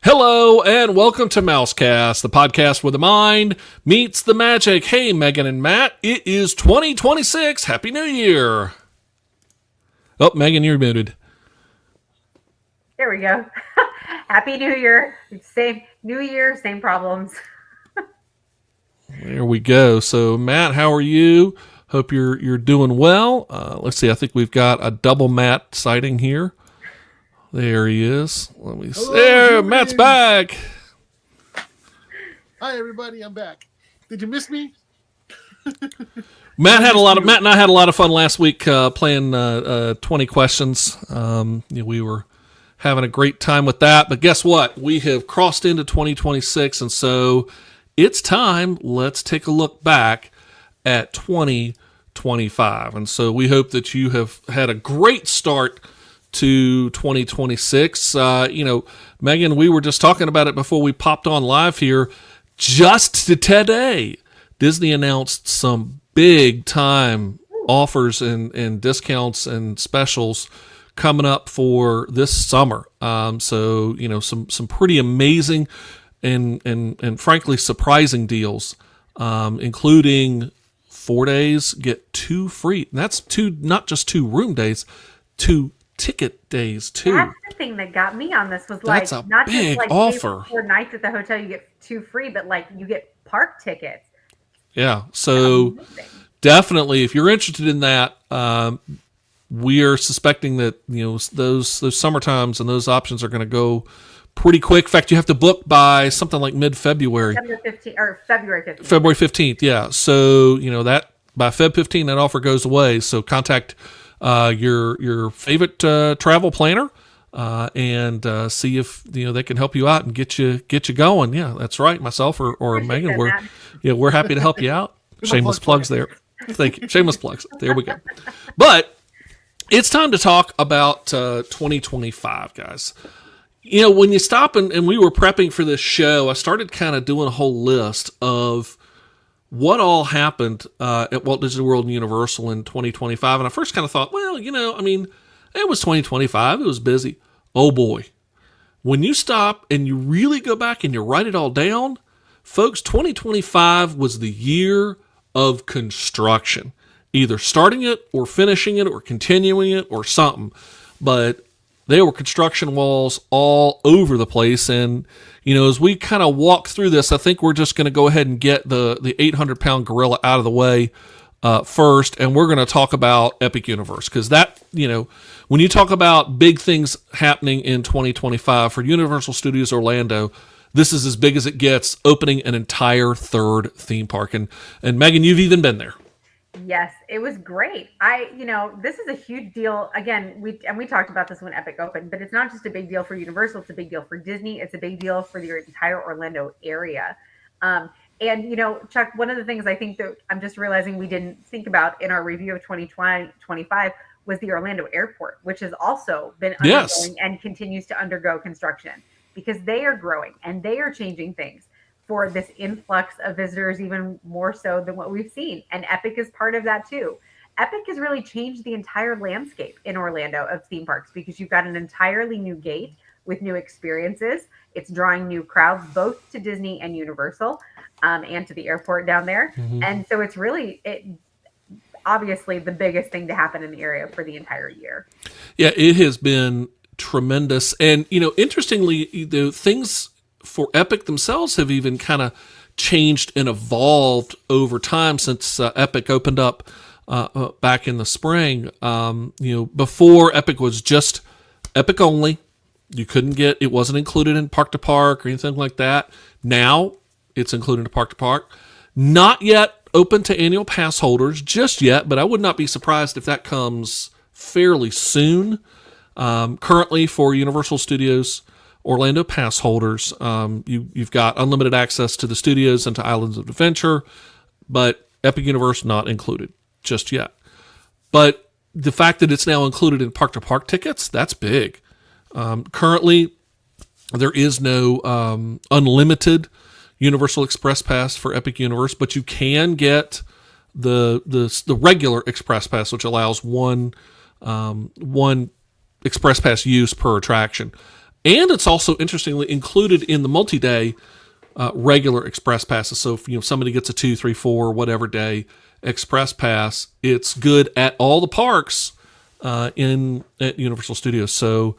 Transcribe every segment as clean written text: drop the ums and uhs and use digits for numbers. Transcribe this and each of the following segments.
Hello and welcome to Mousecast, the podcast where the mind meets the magic. Hey, Megan and Matt, it is 2026. Happy New Year. Oh, Megan, you're muted. There we go. Happy New Year. Same New Year, same problems. There we go. So, Matt, how are you? Hope you're doing well. Let's see. I think we've got a double Matt sighting here. There he is. Let me see. There, Matt's back. Hi, everybody. I'm back. Did you miss me? Matt and I had a lot of fun last week playing 20 questions. We were having a great time with that. But guess what? We have crossed into 2026, and so it's time. Let's take a look back at 2025. And so we hope that you have had a great start to 2026. Megan, we were just talking about it before we popped on live here. Just today, Disney announced some big time offers and discounts and specials coming up for this summer. Some pretty amazing and frankly surprising deals, including 4 days get 2 free. And that's not just 2 room days, 2 ticket days too. That's the thing that got me on this was that's like a not big just like offer. 4 nights at the hotel you get 2 free, but like you get park tickets. Yeah, so definitely, if you're interested in that, we are suspecting that those summer times and those options are going to go pretty quick. In fact, you have to book by something like mid-February. February 15th. February 15th, yeah. So that by Feb 15, that offer goes away. So contact your favorite travel planner and see if they can help you out and get you going. Yeah, that's right. Myself or Megan, we're happy to help you out. Shameless plugs there. Thank you. Shameless plugs. There we go. But it's time to talk about 2025, guys. When you stop and we were prepping for this show, I started kind of doing a whole list of what all happened at Walt Disney World and Universal in 2025. And I first kind of thought, it was 2025. It was busy. Oh, boy. When you stop and you really go back and you write it all down, folks, 2025 was the year of construction. Either starting it or finishing it or continuing it or something. But there were construction walls all over the place. And, as we kind of walk through this, I think we're just going to go ahead and get the 800-pound gorilla out of the way first. And we're going to talk about Epic Universe. Because that, when you talk about big things happening in 2025 for Universal Studios Orlando, this is as big as it gets, opening an entire 3rd theme park. And Megan, you've even been there. Yes, it was great. This is a huge deal. Again, we talked about this when Epic opened, but it's not just a big deal for Universal. It's a big deal for Disney. It's a big deal for the entire Orlando area. Chuck, one of the things I think that I'm just realizing we didn't think about in our review of 2025 was the Orlando Airport, which has also been undergoing and continues to undergo construction because they are growing and they are changing things for this influx of visitors, even more so than what we've seen. And Epic is part of that too. Epic has really changed the entire landscape in Orlando of theme parks because you've got an entirely new gate with new experiences. It's drawing new crowds, both to Disney and Universal, and to the airport down there. Mm-hmm. And so it's really, obviously the biggest thing to happen in the area for the entire year. Yeah, it has been tremendous. And, interestingly, things for Epic themselves have even kind of changed and evolved over time since Epic opened up back in the spring. Before Epic was just Epic only. You couldn't get, it wasn't included in Park to Park or anything like that. Now it's included in Park to Park. Not yet open to annual pass holders just yet, but I would not be surprised if that comes fairly soon. Currently for Universal Studios Orlando pass holders, you've got unlimited access to the studios and to Islands of Adventure, but Epic Universe not included just yet. But the fact that it's now included in Park to Park tickets, that's big. Currently, there is no unlimited Universal Express Pass for Epic Universe, but you can get the regular Express Pass, which allows one Express Pass use per attraction. And it's also interestingly included in the multi-day regular express passes. So if somebody gets a 2, 3, 4, whatever day express pass, it's good at all the parks at Universal Studios. So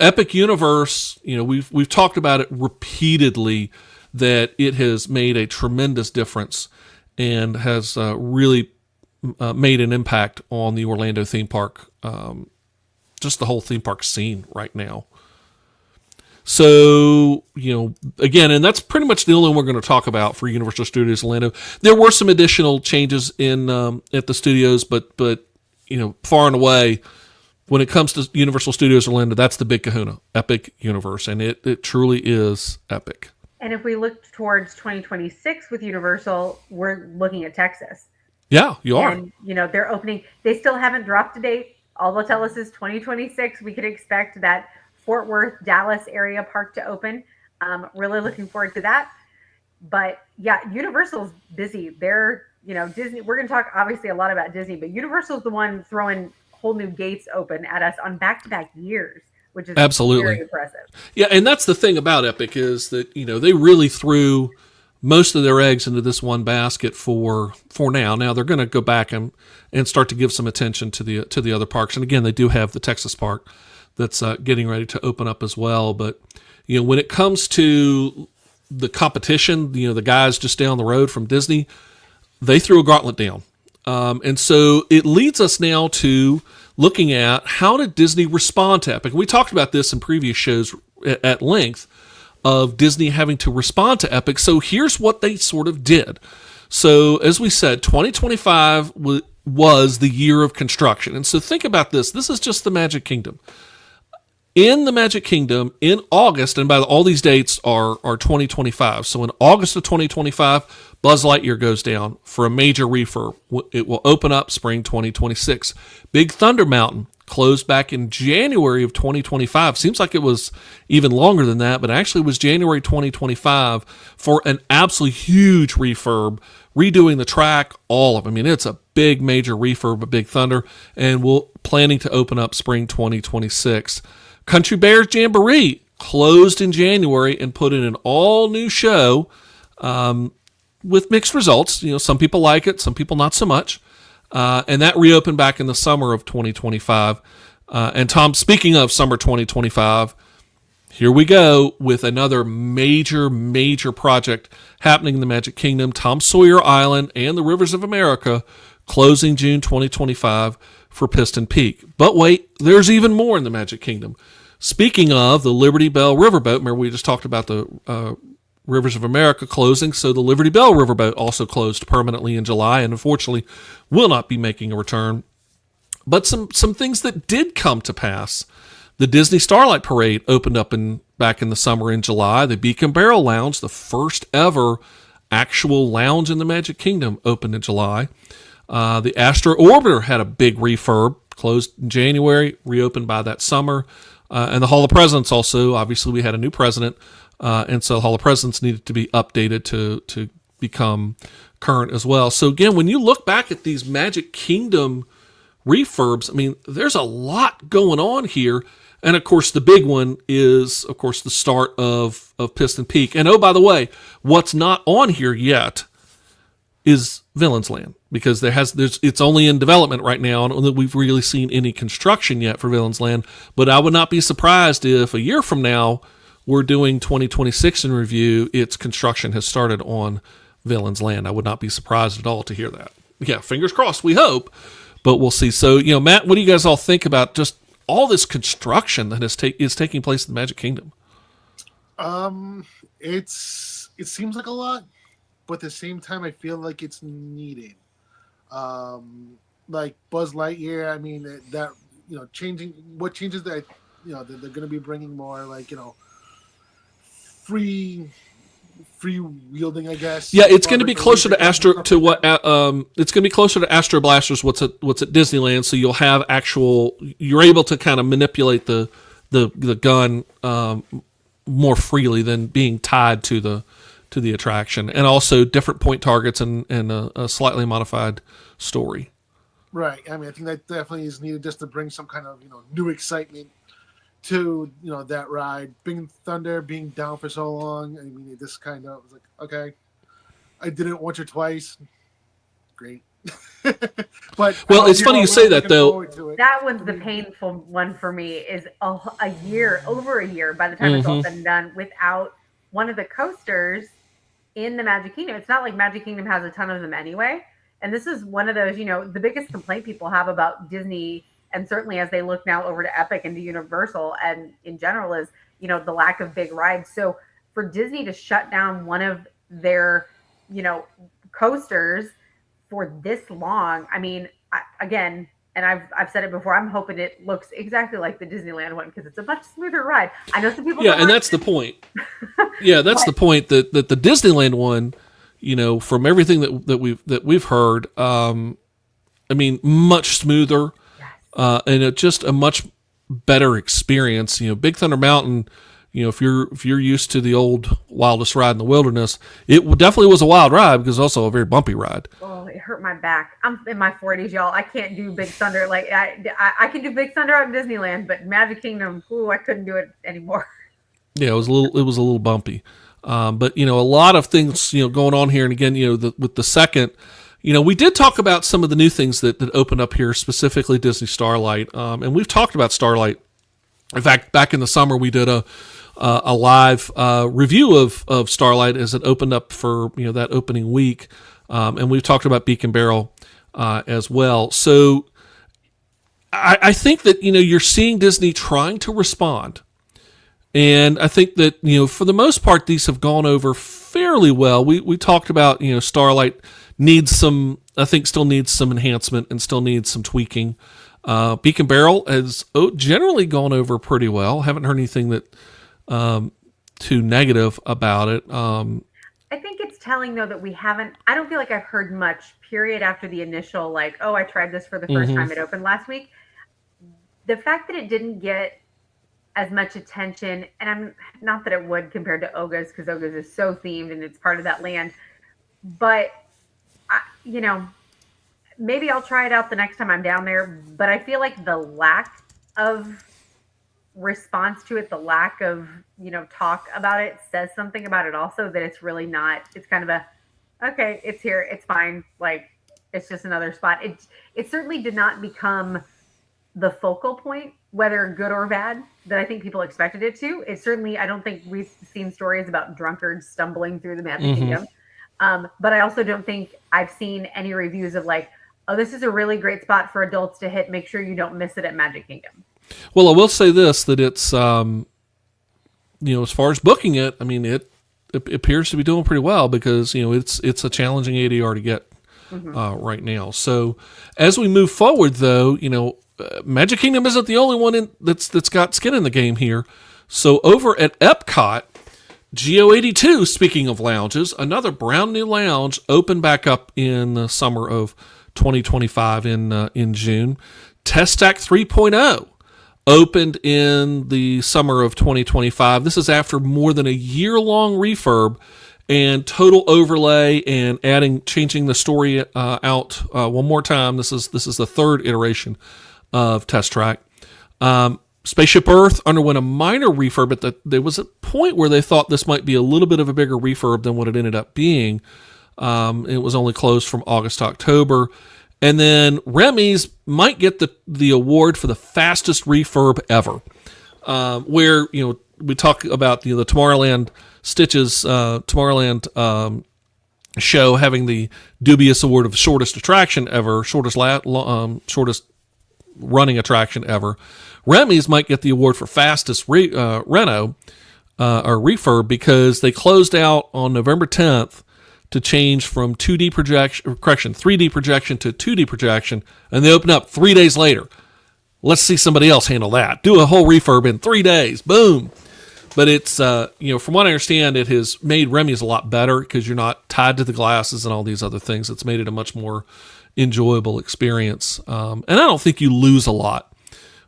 Epic Universe, we've talked about it repeatedly, that it has made a tremendous difference and has really made an impact on the Orlando theme park, just the whole theme park scene right now. So, again, and that's pretty much the only one we're going to talk about for Universal Studios Orlando. There were some additional changes in at the studios, but far and away, when it comes to Universal Studios Orlando, that's the big kahuna, Epic Universe, and it truly is epic. And if we look towards 2026 with Universal, we're looking at Texas. Yeah, you are. And, they're opening. They still haven't dropped a date. All they'll tell us is 2026. We could expect that Fort Worth, Dallas area park to open. Really looking forward to that. But yeah, Universal's busy. They're, Disney. We're going to talk obviously a lot about Disney, but Universal's the one throwing whole new gates open at us on back-to-back years, which is absolutely very impressive. Yeah, and that's the thing about Epic is that they really threw most of their eggs into this one basket for now. Now they're going to go back and start to give some attention to the other parks. And again, they do have the Texas park that's getting ready to open up as well. But when it comes to the competition, the guys just down the road from Disney, they threw a gauntlet down. And so it leads us now to looking at how did Disney respond to Epic. We talked about this in previous shows at length of Disney having to respond to Epic. So here's what they sort of did. So as we said, 2025 was the year of construction. And so think about this. This is just the Magic Kingdom. In the Magic Kingdom, in August, and by all these dates are 2025. So in August of 2025, Buzz Lightyear goes down for a major refurb. It will open up spring 2026. Big Thunder Mountain closed back in January of 2025. Seems like it was even longer than that, but actually it was January 2025 for an absolutely huge refurb, redoing the track, all of it. I mean, it's a big major refurb of Big Thunder, and we're planning to open up spring 2026. Country Bears Jamboree closed in January and put in an all-new show with mixed results. Some people like it, some people not so much. And that reopened back in the summer of 2025. And Tom, speaking of summer 2025, here we go with another major project happening in the Magic Kingdom. Tom Sawyer Island and the Rivers of America closing June 2025 for Piston Peak. But wait, there's even more in the Magic Kingdom. Speaking of the Liberty Bell Riverboat, remember we just talked about the Rivers of America closing, so the Liberty Bell Riverboat also closed permanently in July and unfortunately will not be making a return. But some things that did come to pass. The Disney Starlight Parade opened up back in the summer in July. The Beacon Barrel Lounge, the first ever actual lounge in the Magic Kingdom, opened in July. The Astro Orbiter had a big refurb, closed in January, reopened by that summer. And the Hall of Presidents also, obviously we had a new president, and so the Hall of Presidents needed to be updated to become current as well. So again, when you look back at these Magic Kingdom refurbs, I mean, there's a lot going on here. And of course, the big one is, of course, the start of Piston Peak. And oh, by the way, what's not on here yet is Villains Land, because it's only in development right now, and we've really seen any construction yet for Villains Land. But I would not be surprised if a year from now we're doing 2026 in review, its construction has started on Villains Land. I would not be surprised at all to hear that. Yeah, fingers crossed, we hope, but we'll see. So, Matt, what do you guys all think about just all this construction that is taking place in the Magic Kingdom? It seems like a lot, but at the same time, I feel like it's needed. Like Buzz Lightyear, I mean, that changes that, they're going to be bringing more, like, free wielding, I guess. Yeah, it's going to be closer to it's going to be closer to Astro Blasters, what's at Disneyland. So you'll have you're able to kind of manipulate the gun more freely than being tied to the attraction, and also different point targets and a slightly modified story. Right. I mean, I think that definitely is needed just to bring some kind of new excitement to that ride. Big Thunder being down for so long. I mean, it just kind of was like, okay, I did it once or twice. Great. But well, it's funny you say that though. That one's the painful one for me. Is a year, over a year, by the time it's all Mhm. said and done, without one of the coasters in the Magic Kingdom. It's not like Magic Kingdom has a ton of them anyway. And this is one of those, the biggest complaint people have about Disney, and certainly as they look now over to Epic and to Universal and in general, is the lack of big rides. So for Disney to shut down one of their coasters for this long, I mean, again, and I've said it before, I'm hoping it looks exactly like the Disneyland one because it's a much smoother ride. I know some people Yeah, don't and like that's the point. Yeah, that's the point that the Disneyland one, from everything that we've heard, I mean, much smoother, Yes. and it just a much better experience. Big Thunder Mountain. If you're used to the old wildest ride in the wilderness, it definitely was a wild ride because also a very bumpy ride. Oh, it hurt my back. I'm in my 40s, y'all. I can't do Big Thunder. Like I can do Big Thunder out in Disneyland, but Magic Kingdom, I couldn't do it anymore. Yeah, it was a little bumpy, but a lot of things going on here, and again, with the second, we did talk about some of the new things that opened up here, specifically Disney Starlight, and we've talked about Starlight. In fact, back in the summer, we did a live review of Starlight as it opened up for that opening week, and we've talked about Beacon Barrel as well. So I think that you're seeing Disney trying to respond, and I think that for the most part these have gone over fairly well. We talked about Starlight still needs some enhancement and still needs some tweaking. Beacon Barrel has generally gone over pretty well. Haven't heard anything that too negative about it. I think it's telling though that I don't feel like I've heard much period after the initial like, oh, I tried this for the 1st time it opened last week. The fact that it didn't get as much attention, and I'm not that it would compared to Oga's because Oga's is so themed and it's part of that land, but maybe I'll try it out the next time I'm down there. But I feel like the lack of response to it, the lack of talk about it says something about it also, that it's really not, it's kind of okay, it's here, it's fine, like it's just another spot. It certainly did not become the focal point, whether good or bad, that I think people expected it to. It certainly, I don't think we've seen stories about drunkards stumbling through the Magic Kingdom, but I also don't think I've seen any reviews of like, oh, this is a really great spot for adults to hit, make sure you don't miss it at Magic Kingdom. Well, I will say this, that it's, as far as booking it, I mean, it appears to be doing pretty well because, it's a challenging ADR to get right now. So as we move forward, though, Magic Kingdom isn't the only one that's got skin in the game here. So over at Epcot, Geo82, speaking of lounges, another brand new lounge opened back up in the summer of 2025 in June. Testac 3.0 opened in the summer of 2025. This is after more than a year-long refurb and total overlay and changing the story out one more time. This is the third iteration of Test Track. Spaceship Earth underwent a minor refurb, but there was a point where they thought this might be a little bit of a bigger refurb than what it ended up being. It was only closed from August to October. And then Remy's might get the award for the fastest refurb ever, where we talk about the Tomorrowland Stitches Tomorrowland show having the dubious award of shortest attraction ever, shortest running attraction ever. Remy's might get the award for fastest reno or refurb because they closed out on November 10th to change from 3D projection to 2D projection, and they open up 3 days later. Let's see somebody else handle that. Do a whole refurb in 3 days. Boom. But it's, from what I understand, it has made Remy's a lot better because you're not tied to the glasses and all these other things. It's made it a much more enjoyable experience. And I don't think you lose a lot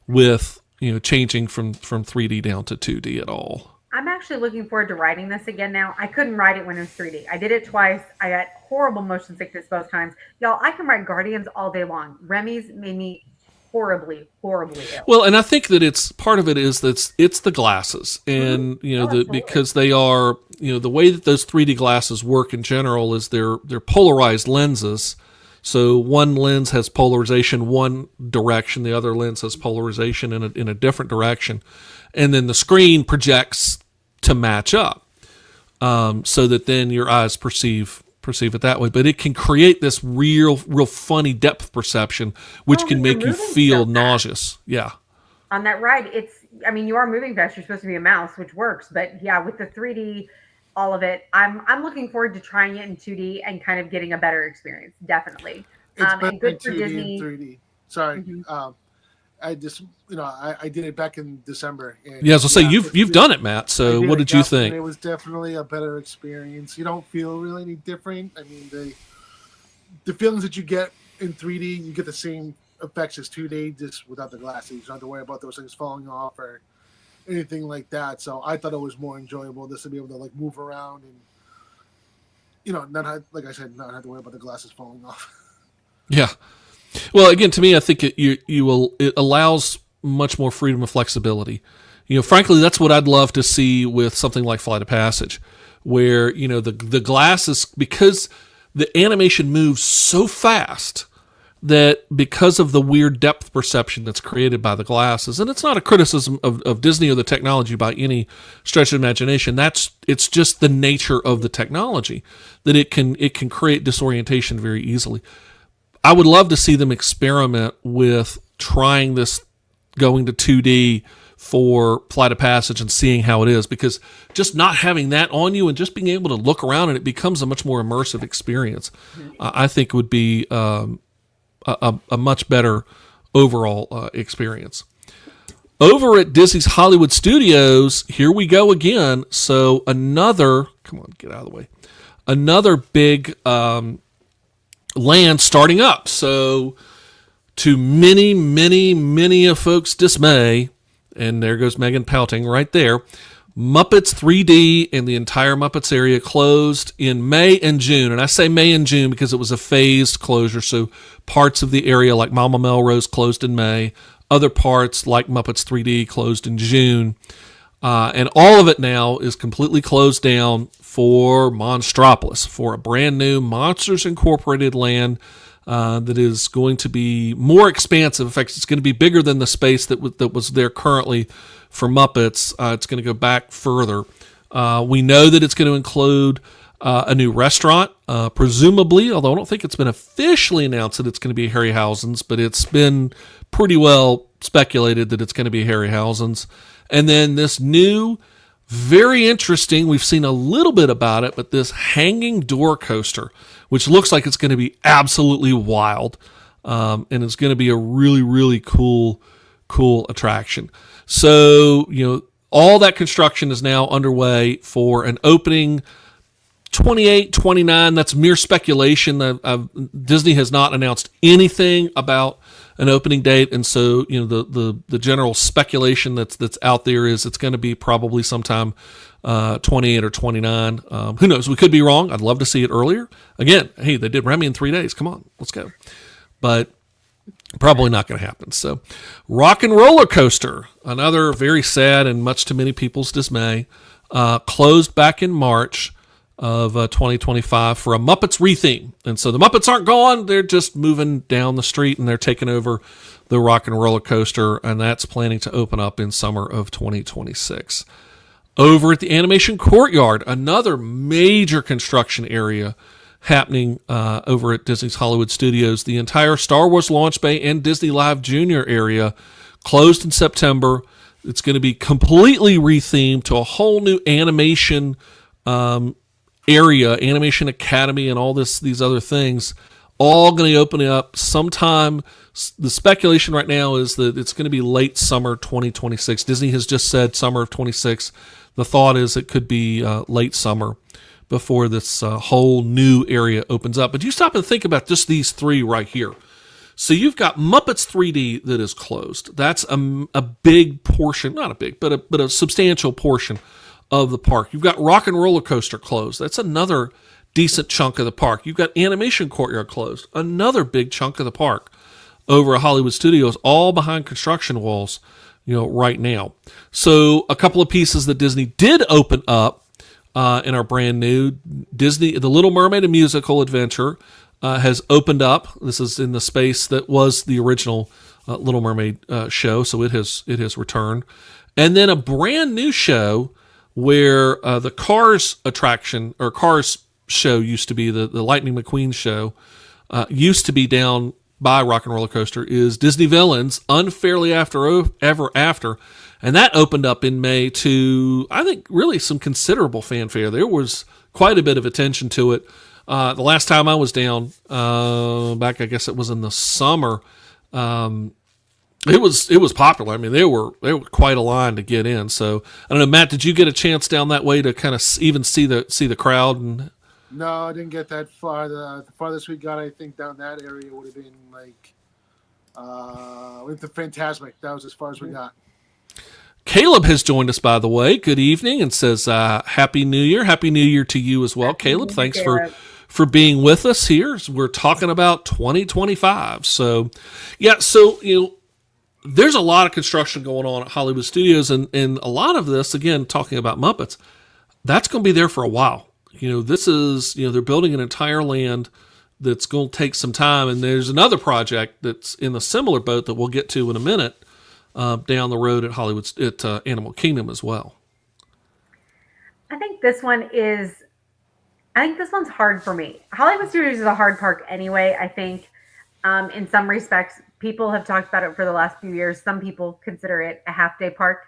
with, changing from 3D down to 2D at all. I'm actually looking forward to riding this again now. I couldn't ride it when it was 3D. I did it twice. I got horrible motion sickness both times. Y'all, I can ride Guardians all day long. Remy's made me horribly, horribly ill. Well, and I think that it's part of it is that it's the glasses, and because they are, the way that those 3D glasses work in general is they're polarized lenses. So one lens has polarization one direction, the other lens has polarization in a different direction, and then the screen projects to match up, so that then your eyes perceive it that way. But it can create this real funny depth perception, which can make you feel nauseous. Yeah. On that ride, you are moving fast. You're supposed to be a mouse, which works. But yeah, with the 3D, all of it, I'm looking forward to trying it in 2D and kind of getting a better experience. Definitely. It's better and good in for 2D Disney. and 3D. Sorry. Mm-hmm. I just, I did it back in December. And, yeah, so say you've done it, Matt. So what did you think? It was definitely a better experience. You don't feel really any different. I mean, the feelings that you get in 3D, you get the same effects as 2D, just without the glasses. You don't have to worry about those things falling off or anything like that. So I thought it was more enjoyable just to be able to move around and, not have, like I said, not have to worry about the glasses falling off. Yeah. Well, again, to me, I think it allows much more freedom and flexibility. Frankly, that's what I'd love to see with something like Flight of Passage, where the glasses, because the animation moves so fast that because of the weird depth perception that's created by the glasses, and it's not a criticism of Disney or the technology by any stretch of imagination. It's just the nature of the technology that it can create disorientation very easily. I would love to see them experiment with trying this, going to 2D for Flight of Passage and seeing how it is, because just not having that on you and just being able to look around and it becomes a much more immersive experience, I think would be a much better overall experience. Over at Disney's Hollywood Studios, here we go again. So another big land starting up. So to many of folks' dismay, and there goes Megan pouting right there, Muppets 3D and the entire Muppets area closed in May and June. And I say May and June because it was a phased closure. So parts of the area like Mama Melrose closed in May. Other parts like Muppets 3D closed in June. And all of it now is completely closed down for Monstropolis, for a brand new Monsters Incorporated land that is going to be more expansive. In fact, it's going to be bigger than the space that was there currently for Muppets. It's going to go back further. We know that it's going to include a new restaurant, presumably, although I don't think it's been officially announced that it's going to be Harryhausen's, but it's been pretty well speculated that it's going to be Harryhausen's. And then this new, very interesting, we've seen a little bit about it, but this hanging door coaster, which looks like it's going to be absolutely wild, and it's going to be a really, really cool attraction. So, all that construction is now underway for an opening 28, 29. That's mere speculation. Disney has not announced anything about an opening date, and so the general speculation that's out there is it's going to be probably sometime 28 or 29. Who knows? We could be wrong. I'd love to see it earlier. Again, hey, they did Remy in 3 days. Come on, let's go. But probably not going to happen. So, Rock and Roller Coaster, another very sad and much to many people's dismay, closed back in March of 2025 for a Muppets retheme. And so the Muppets aren't gone. They're just moving down the street and they're taking over the Rock and Roller Coaster, and that's planning to open up in summer of 2026. Over at the Animation Courtyard, another major construction area happening over at Disney's Hollywood Studios. The entire Star Wars Launch Bay and Disney Live Junior area closed in September. It's going to be completely rethemed to a whole new animation area, Animation Academy, and all these other things, all going to open up sometime. The speculation right now is that it's going to be late summer 2026. Disney has just said summer of 26. The thought is it could be late summer before this whole new area opens up. But you stop and think about just these three right here. So you've got Muppets 3D that is closed. That's a big portion, not a big, but a substantial portion of the park. You've got Rock and Roller Coaster closed. That's another decent chunk of the park. You've got Animation Courtyard closed. Another big chunk of the park. over at Hollywood Studios, all behind construction walls, right now. So a couple of pieces that Disney did open up and are brand new. Disney, The Little Mermaid, a musical adventure, has opened up. This is in the space that was the original Little Mermaid show, so it has returned. And then a brand new show where the Cars attraction or Cars show used to be the Lightning McQueen show, used to be down by Rock and Roller Coaster, is Disney Villains Unfairly Ever After. And that opened up in May to, I think, really some considerable fanfare. There was quite a bit of attention to it. The last time I was down, back, I guess it was in the summer, it was popular. I mean, they were quite a line to get in. So I don't know, Matt, did you get a chance down that way to kind of even see the crowd? And No, I didn't get that far. The farthest we got, I think, down that area would have been like with the Fantasmic. That was as far as we got. Caleb has joined us, by the way. Good evening, and says Happy New Year. Happy New Year to you as well, Caleb. Thanks for being with us here. We're talking about 2025. So, yeah, there's a lot of construction going on at Hollywood Studios, and a lot of this, again, talking about Muppets, that's going to be there for a while. This is, they're building an entire land that's going to take some time, and there's another project that's in a similar boat that we'll get to in a minute down the road at Hollywood, at Animal Kingdom as well. I think this one's hard for me. Hollywood Studios is a hard park anyway. I think in some respects, people have talked about it for the last few years. Some people consider it a half-day park.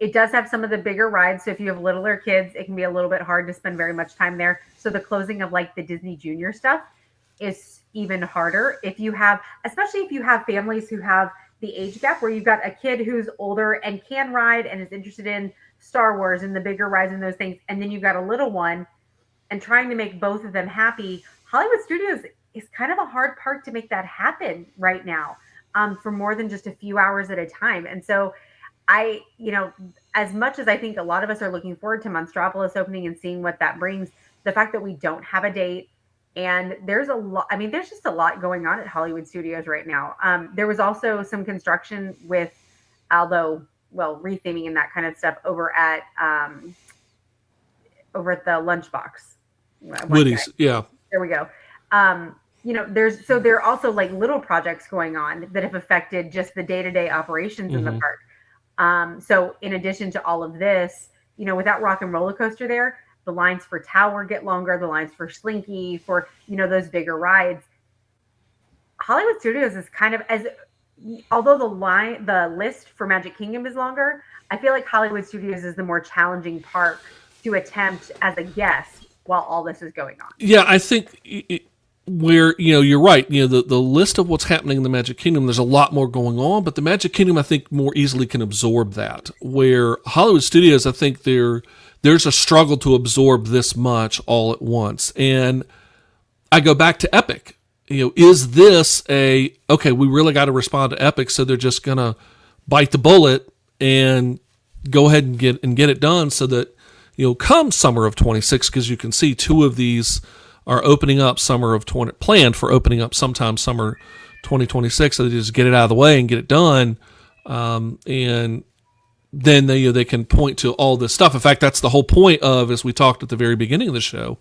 It does have some of the bigger rides. So if you have littler kids, it can be a little bit hard to spend very much time there. So the closing of like the Disney Junior stuff is even harder. Especially if you have families who have the age gap where you've got a kid who's older and can ride and is interested in Star Wars and the bigger rides and those things. And then you've got a little one, and trying to make both of them happy. Hollywood Studios is kind of a hard park to make that happen right now, for more than just a few hours at a time. And so as much as I think a lot of us are looking forward to Monstropolis opening and seeing what that brings, the fact that we don't have a date, and there's just a lot going on at Hollywood Studios right now. There was also some construction with, retheming and that kind of stuff over at the Lunchbox. Woody's, yeah. There we go. There are also like little projects going on that have affected just the day-to-day operations in the park. So in addition to all of this, without Rock and Roller Coaster there, the lines for Tower get longer, the lines for Slinky, for, those bigger rides. Hollywood Studios is kind of, although the list for Magic Kingdom is longer, I feel like Hollywood Studios is the more challenging park to attempt as a guest while all this is going on. Yeah, I think you're right. The list of what's happening in the Magic Kingdom, there's a lot more going on, but the Magic Kingdom, I think, more easily can absorb that. Where Hollywood Studios, I think there's a struggle to absorb this much all at once. And I go back to Epic. Is this we really got to respond to Epic, so they're just going to bite the bullet and go ahead and get it done so that, come summer of 26, because you can see two of these are opening up planned for opening up sometime summer 2026, so they just get it out of the way and get it done. And then they can point to all this stuff. In fact, that's the whole point of, as we talked at the very beginning of the show,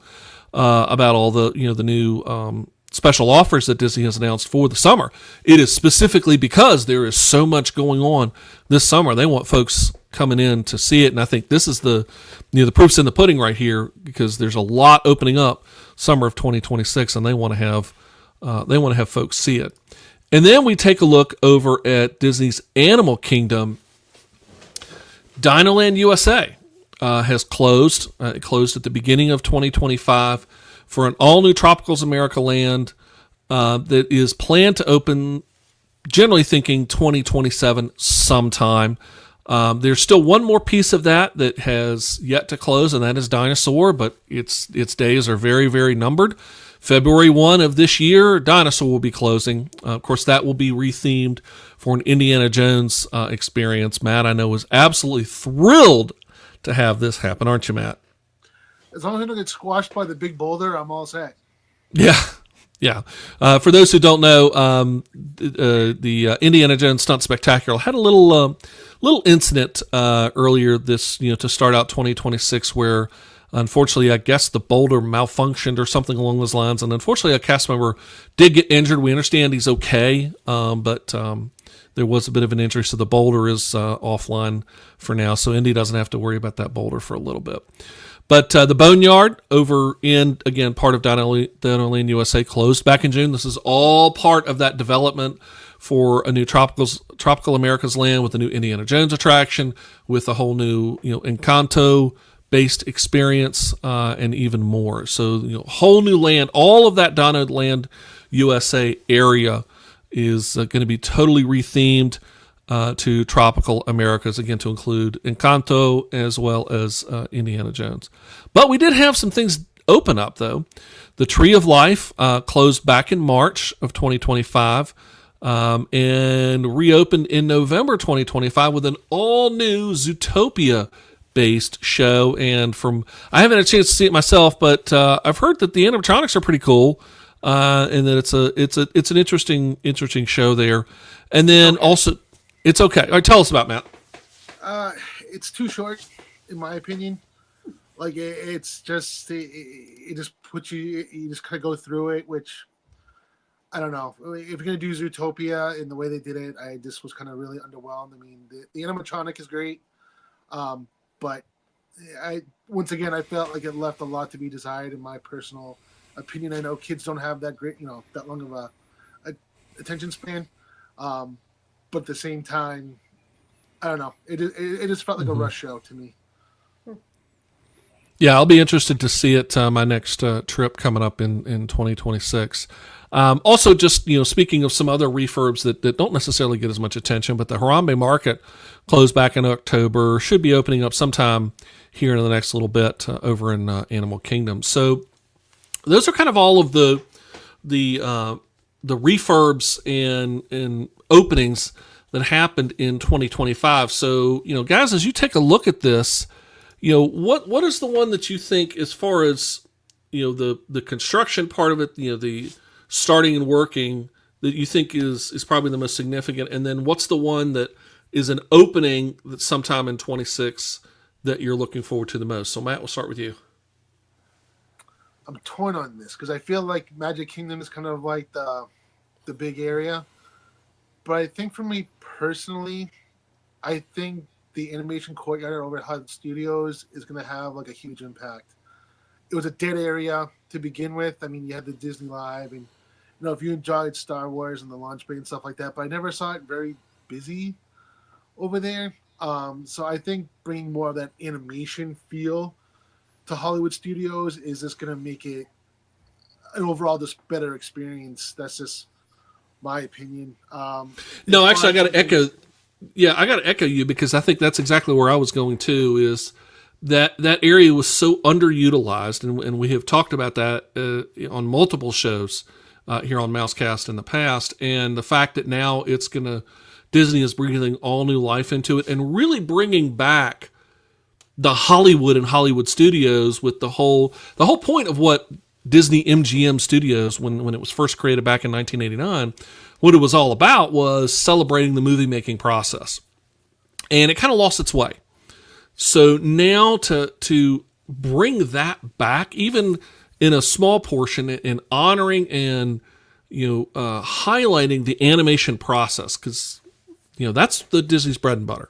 about all the the new special offers that Disney has announced for the summer. It is specifically because there is so much going on this summer. They want folks coming in to see it, and I think this is the proof's in the pudding right here, because there's a lot opening up summer of 2026, and they want to have folks see it. And then we take a look over at Disney's Animal Kingdom. Dinoland USA has closed. It closed at the beginning of 2025 for an all-new Tropicals America land that is planned to open, generally thinking 2027 sometime. There's still one more piece of that has yet to close, and that is Dinosaur, but its days are very, very numbered. February 1 of this year, Dinosaur will be closing. Of course, that will be rethemed for an Indiana Jones experience. Matt, I know, is absolutely thrilled to have this happen, aren't you, Matt? As long as I don't get squashed by the big boulder, I'm all set. Yeah. Yeah. For those who don't know, the Indiana Jones Stunt Spectacular had a little incident earlier this, to start out 2026 where unfortunately, I guess the boulder malfunctioned or something along those lines. And unfortunately, a cast member did get injured. We understand he's okay, but there was a bit of an injury. So the boulder is offline for now. So Indy doesn't have to worry about that boulder for a little bit. But the Boneyard over in, again, part of Donnelly USA closed back in June. This is all part of that development for a new Tropical America's Land with a new Indiana Jones attraction, with a whole new, Encanto-based experience, and even more. So, whole new land. All of that Donnelly USA area is going to be totally rethemed to Tropical Americas, again, to include Encanto as well as Indiana Jones. But we did have some things open up, though. The Tree of Life closed back in March of 2025 and reopened in November 2025 with an all-new Zootopia-based show. And I haven't had a chance to see it myself, but I've heard that the animatronics are pretty cool, and that it's an interesting show there. And then also... It's okay. All right, tell us about it, Matt. It's too short, in my opinion. Like it's just it just puts you just kind of go through it, which I don't know. If you're gonna do Zootopia in the way they did it, I just was kind of really underwhelmed. I mean, the animatronic is great, but I felt like it left a lot to be desired, in my personal opinion. I know kids don't have that great, that long of a attention span. But at the same time, I don't know. It just felt like a rush show to me. Yeah, I'll be interested to see it my next trip coming up in 2026. Also, just speaking of some other refurbs that don't necessarily get as much attention, but the Harambe Market closed back in October, should be opening up sometime here in the next little bit over in Animal Kingdom. So those are kind of all of the refurbs and openings that happened in 2025. So, guys, as you take a look at this, what is the one that you think, as far as, the construction part of it, the starting and working, that you think is probably the most significant? And then what's the one that is an opening that's sometime in 26 that you're looking forward to the most? So Matt, we'll start with you. I'm torn on this because I feel like Magic Kingdom is kind of like the big area. But I think for me personally, I think the animation courtyard over at HUD Studios is going to have like a huge impact. It was a dead area to begin with. I mean, you had the Disney Live, and if you enjoyed Star Wars and the launch bay and stuff like that, but I never saw it very busy over there. So I think bringing more of that animation feel to Hollywood Studios is just going to make it an overall just better experience. That's just my opinion. No, actually, I got to echo. Yeah, I got to echo you, because I think that's exactly where I was going to. Is that area was so underutilized, and we have talked about that on multiple shows here on Mousecast in the past. And the fact that now Disney is breathing all new life into it and really bringing back the Hollywood and Hollywood Studios with the whole point of what Disney MGM Studios, when it was first created back in 1989, what it was all about was celebrating the movie-making process. And it kind of lost its way. So now to bring that back, even in a small portion, and honoring and highlighting the animation process, because that's the Disney's bread and butter.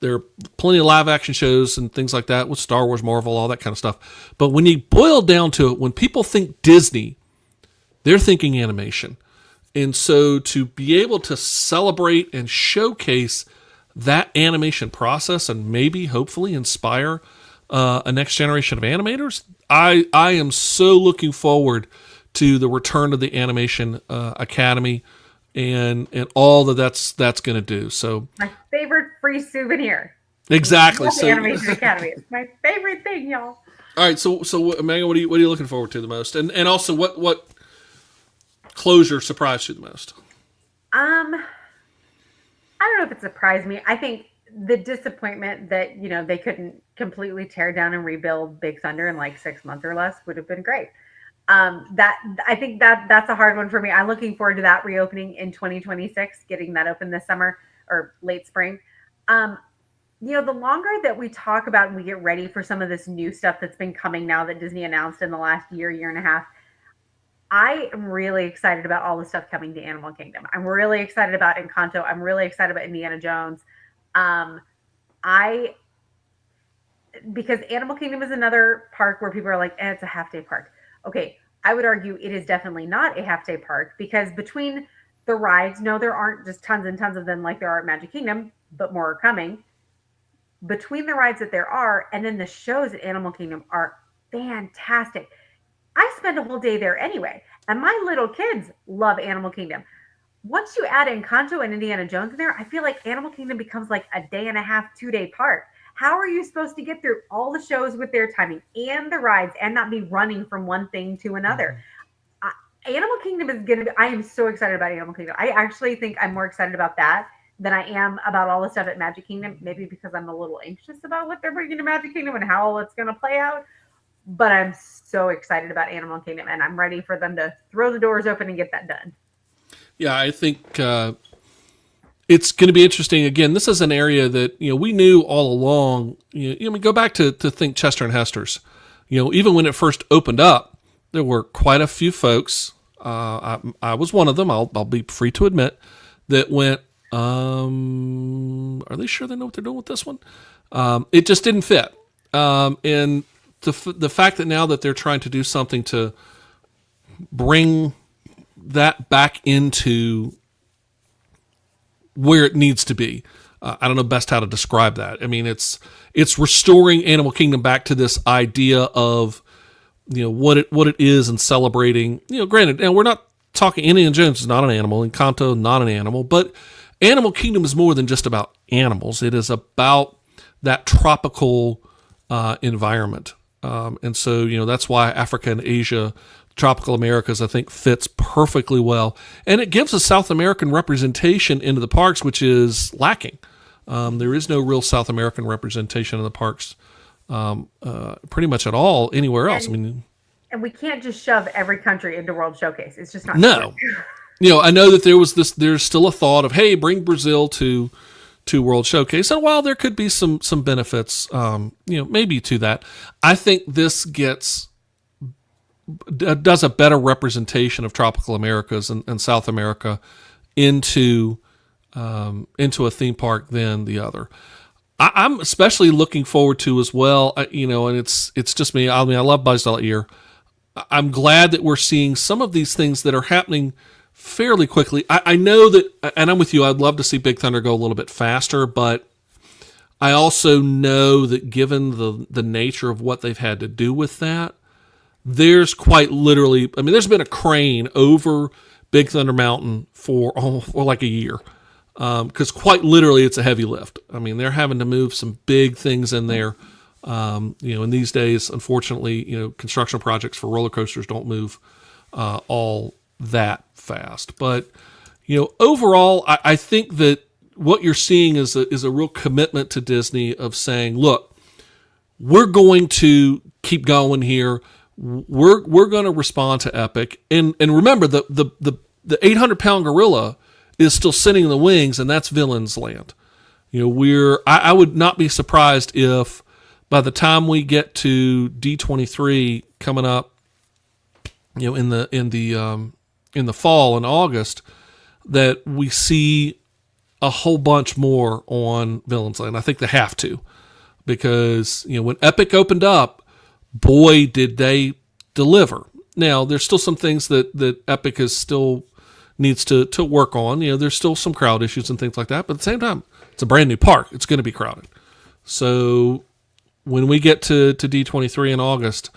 There are plenty of live action shows and things like that with Star Wars, Marvel, all that kind of stuff. But when you boil down to it, when people think Disney, they're thinking animation. And so to be able to celebrate and showcase that animation process and maybe hopefully inspire a next generation of animators, I am so looking forward to the return of the Animation Academy and all that's going to do. So my favorite free souvenir. Exactly. So Animation Academy. It's my favorite thing, y'all. All right. So Megan, what are you looking forward to the most? And also what closure surprised you the most? I don't know if it surprised me. I think the disappointment that, they couldn't completely tear down and rebuild Big Thunder in like 6 months or less would have been great. That I think that's a hard one for me. I'm looking forward to that reopening in 2026, getting that open this summer or late spring. Um, the longer that we talk about and we get ready for some of this new stuff that's been coming now that Disney announced in the last year and a half, I am really excited about all the stuff coming to Animal Kingdom. I'm really excited about Encanto. I'm really excited about Indiana Jones. Um, I because Animal Kingdom is another park where people are like, it's a half day park. Okay, I would argue it is definitely not a half day park because between the rides, no, there aren't just tons and tons of them like there are at Magic Kingdom, but more are coming. Between the rides that there are, and then the shows at Animal Kingdom are fantastic. I spend a whole day there anyway, and my little kids love Animal Kingdom. Once you add Encanto and Indiana Jones in there, I feel like Animal Kingdom becomes like a day and a half, 2 day park. How are you supposed to get through all the shows with their timing and the rides and not be running from one thing to another? Animal Kingdom is going to be, I am so excited about Animal Kingdom. I actually think I'm more excited about that than I am about all the stuff at Magic Kingdom, maybe because I'm a little anxious about what they're bringing to Magic Kingdom and how it's going to play out. But I'm so excited about Animal Kingdom and I'm ready for them to throw the doors open and get that done. Yeah, I think it's going to be interesting. Again, this is an area that we knew all along. Go back to think Chester and Hester's. Even when it first opened up, there were quite a few folks. I was one of them. I'll be free to admit that went. Are they sure they know what they're doing with this one? It just didn't fit. And the fact that now that they're trying to do something to bring that back into where it needs to be. I don't know best how to describe that. I mean, it's restoring Animal Kingdom back to this idea of what it is and celebrating. Granted, and we're not talking. Indiana Jones is not an animal, Encanto not an animal, but Animal Kingdom is more than just about animals. It is about that tropical environment, and so that's why Africa and Asia. Tropical Americas, I think, fits perfectly well. And it gives a South American representation into the parks, which is lacking. There is no real South American representation in the parks pretty much at all anywhere else. And we can't just shove every country into World Showcase. It's just not no. I know that there's still a thought of, hey, bring Brazil to World Showcase. And while there could be some benefits, maybe to that, I think this does a better representation of tropical Americas and South America into a theme park than the other. I'm especially looking forward to as well, and it's just me. I love Buzz Lightyear. I'm glad that we're seeing some of these things that are happening fairly quickly. I know that, and I'm with you, I'd love to see Big Thunder go a little bit faster, but I also know that given the nature of what they've had to do with that, there's quite literally, there's been a crane over Big Thunder Mountain for like a year. Because quite literally it's a heavy lift. They're having to move some big things in there. In these days, unfortunately, construction projects for roller coasters don't move all that fast. But, overall, I think that what you're seeing is a real commitment to Disney of saying, look, we're going to keep going here. We're going to respond to Epic. And remember, the 800-pound gorilla is still sitting in the wings, and that's Villains Land. I would not be surprised if by the time we get to D23 coming up, in the fall in August, that we see a whole bunch more on Villains Land. I think they have to, because when Epic opened up, boy, did they deliver. Now there's still some things that Epic is still needs to work on. There's still some crowd issues and things like that, but at the same time, it's a brand new park. It's going to be crowded. So when we get to D23 in August,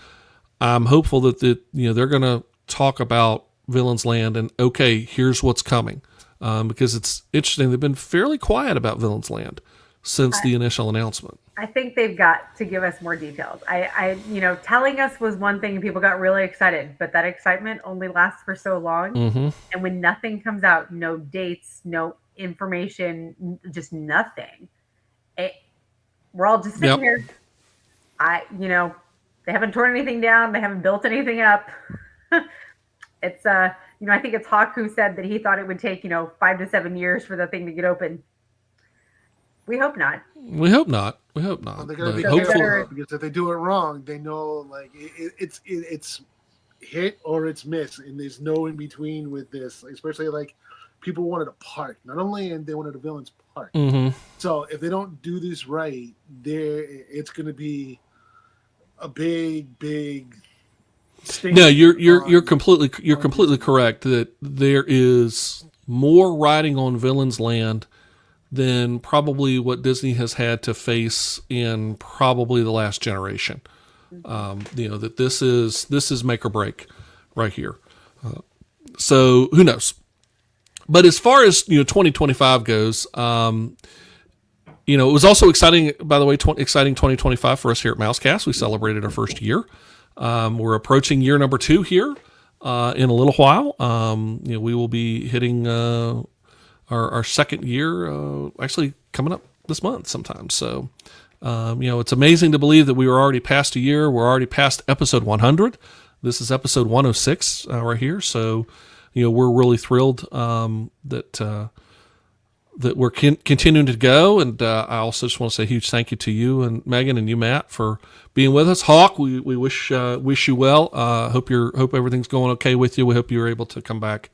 I'm hopeful that they're going to talk about Villains Land and, okay, here's what's coming. Because it's interesting. They've been fairly quiet about Villains Land since the initial announcement. I think they've got to give us more details. Telling us was one thing and people got really excited, but that excitement only lasts for so long. Mm-hmm. And when nothing comes out, no dates, no information, just nothing, we're all just sitting here. They haven't torn anything down. They haven't built anything up. It's I think it's Hawk who said that he thought it would take 5 to 7 years for the thing to get open. We hope not. We hope not. We hope not. Well, they're going to be hopefully, careful because if they do it wrong, they know like it's hit or it's miss, and there's no in between with this. Especially like people wanted a park, not only and they wanted a villain's park. mm-hmm. So if they don't do this right, it's going to be a big. No, you're completely correct that there is more riding on Villain's Land than probably what Disney has had to face in probably the last generation. That this is make or break right here. So who knows? But as far as 2025 goes, it was also exciting. By the way, exciting 2025 for us here at Mousecast. We celebrated our first year. We're approaching year number 2 here in a little while. We will be hitting our second year, actually coming up this month sometime. So, it's amazing to believe that we were already past a year. We're already past episode 100. This is episode 106 right here. So, we're really thrilled that we're continuing to go. And I also just want to say a huge thank you to you and Megan and you, Matt, for being with us. Hawk, we wish you well. Hope everything's going okay with you. We hope you're able to come back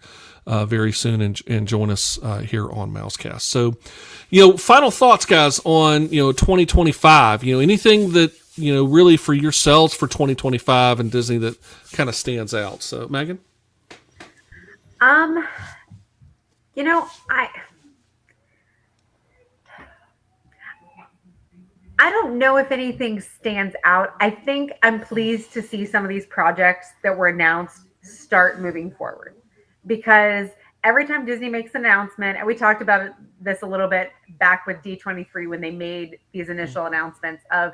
very soon and join us here on Mousecast. So, final thoughts, guys, on 2025. Anything that really for yourselves for 2025 and Disney that kind of stands out. So, Megan. I don't know if anything stands out. I think I'm pleased to see some of these projects that were announced start moving forward, because every time Disney makes an announcement, and we talked about this a little bit back with D23 when they made these initial announcements of,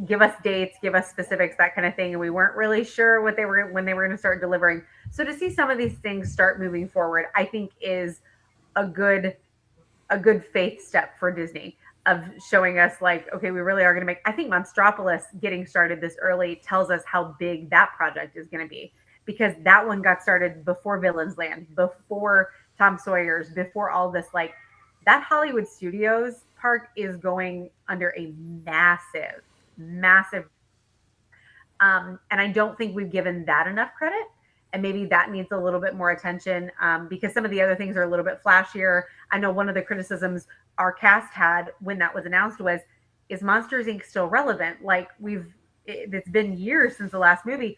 give us dates, give us specifics, that kind of thing. And we weren't really sure when they were going to start delivering. So to see some of these things start moving forward, I think is a good faith step for Disney of showing us like, okay, we really are going to make, I think Monstropolis getting started this early tells us how big that project is going to be, because that one got started before Villain's Land, before Tom Sawyer's, before all this. Like, that Hollywood Studios park is going under a massive, and I don't think we've given that enough credit. And maybe that needs a little bit more attention, because some of the other things are a little bit flashier. I know one of the criticisms our cast had when that was announced was, is Monsters, Inc. still relevant? Like, it's been years since the last movie,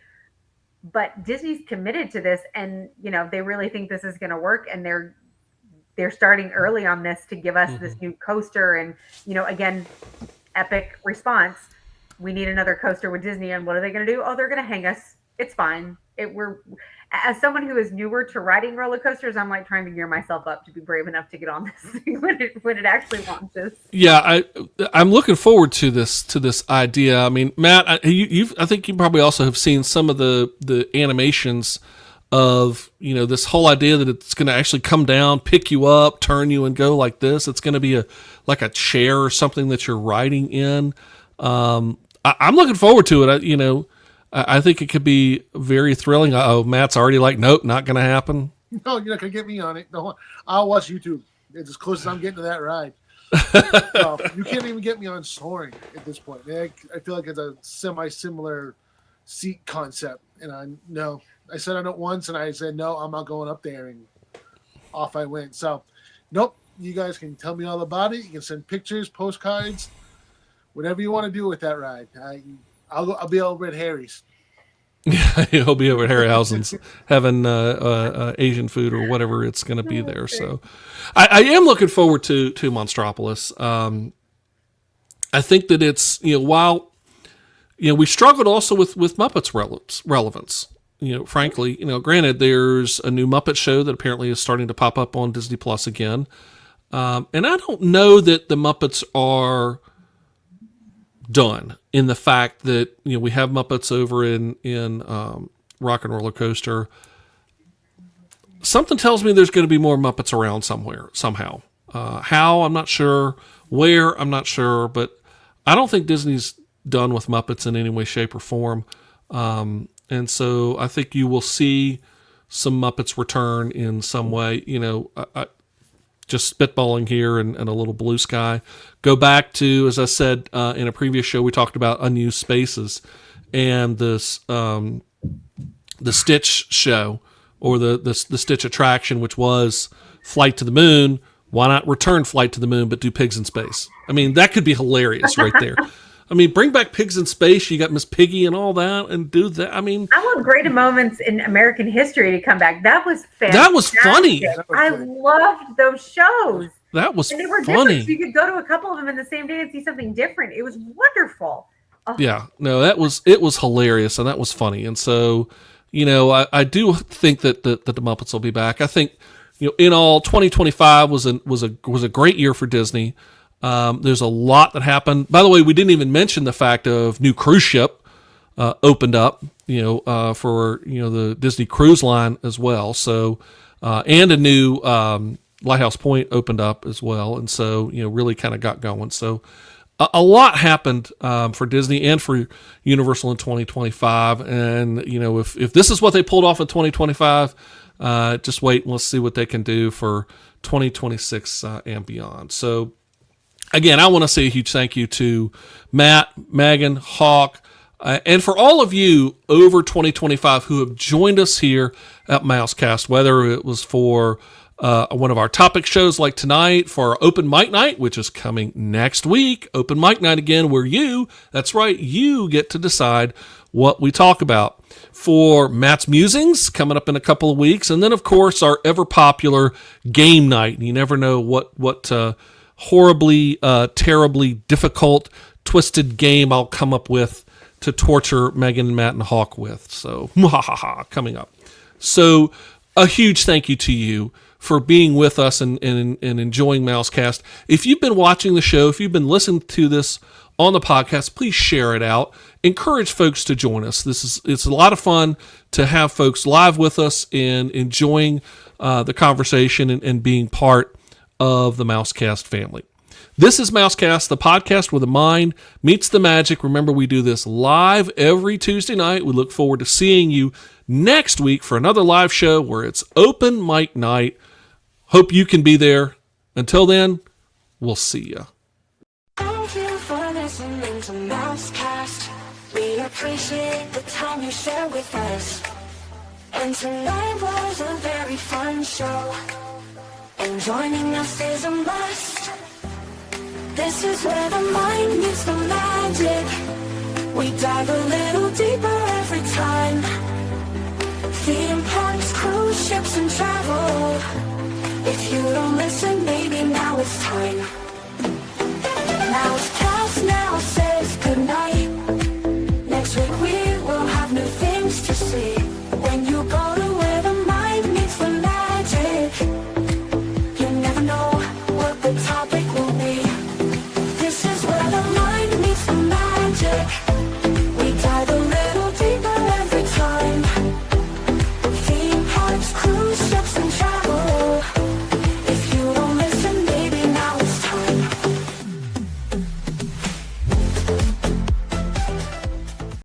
but Disney's committed to this, and they really think this is going to work, and they're starting early on this to give us this new coaster. And again, epic response. We need another coaster with Disney, and what are they going to do? Oh, they're going to hang us. It's fine. As someone who is newer to riding roller coasters, I'm like trying to gear myself up to be brave enough to get on this thing when it actually launches. Yeah, I'm looking forward to this idea. I mean, Matt, I think you probably also have seen some of the animations of this whole idea that it's going to actually come down, pick you up, turn you, and go like this. It's going to be like a chair or something that you're riding in. I'm looking forward to it. I think it could be very thrilling. Oh, Matt's already like, nope, not going to happen. No, you're not going to get me on it. No, I'll watch YouTube. It's as close as I'm getting to that ride. No, you can't even get me on soaring at this point. I feel like it's a semi-similar seat concept. And I said on it once, and I said, no, I'm not going up there. And off I went. So, nope, you guys can tell me all about it. You can send pictures, postcards, whatever you want to do with that ride. I'll be over at Harry's. He'll be over at Harryhausen's having Asian food or whatever it's going to be there. So I am looking forward to Monstropolis. I think that it's, while, we struggled also with Muppets relevance. Frankly, granted, there's a new Muppet show that apparently is starting to pop up on Disney Plus again. And I don't know that the Muppets are done in the fact that we have Muppets over in Rock and Roller Coaster. Something tells me there's going to be more Muppets around somehow. How, I'm not sure. Where, I'm not sure. But I don't think Disney's done with Muppets in any way, shape, or form. And so I think you will see some Muppets return in some way. Just spitballing here and a little blue sky. Go back to, as I said in a previous show, we talked about unused spaces and this the Stitch show or the Stitch attraction, which was Flight to the Moon. Why not return Flight to the Moon, but do Pigs in Space? I mean, that could be hilarious right there. I mean, bring back Pigs in Space. You got Miss Piggy and all that, and do that. I mean, I want great moments in American history to come back. That was fantastic. That was funny. I loved those shows. That was and they were funny. Different. So you could go to a couple of them in the same day and see something different. It was wonderful. Oh. Yeah, no, it was hilarious, and that was funny. And so, I do think that the Muppets will be back. I think, in all, 2025 was a great year for Disney. There's a lot that happened. By the way, we didn't even mention the fact of new cruise ship opened up, for the Disney Cruise Line as well. So, and a new Lighthouse Point opened up as well, and so really kind of got going. So, a lot happened for Disney and for Universal in 2025. And if this is what they pulled off in 2025, just wait and let's see what they can do for 2026 and beyond. So. Again, I want to say a huge thank you to Matt, Megan, Hawk, and for all of you over 2025 who have joined us here at Mousecast, whether it was for one of our topic shows like tonight, for our open mic night, which is coming next week, open mic night again, where that's right, you get to decide what we talk about. For Matt's Musings coming up in a couple of weeks, and then of course our ever popular game night. You never know what horribly, terribly difficult, twisted game I'll come up with to torture Megan, Matt, and Hawk with. So, coming up. So, a huge thank you to you for being with us and enjoying Mousecast. If you've been watching the show, if you've been listening to this on the podcast, please share it out. Encourage folks to join us. It's a lot of fun to have folks live with us and enjoying the conversation and being part of the Mousecast family. This is Mousecast, the podcast where the mind meets the magic. Remember, we do this live every Tuesday night. We look forward to seeing you next week for another live show where it's open mic night. Hope you can be there. Until then, we'll see you. Thank you for listening to Mousecast. We appreciate the time you share with us. And tonight was a very fun show. And joining us is a must. This is where the mind meets the magic. We dive a little deeper every time. Theme parks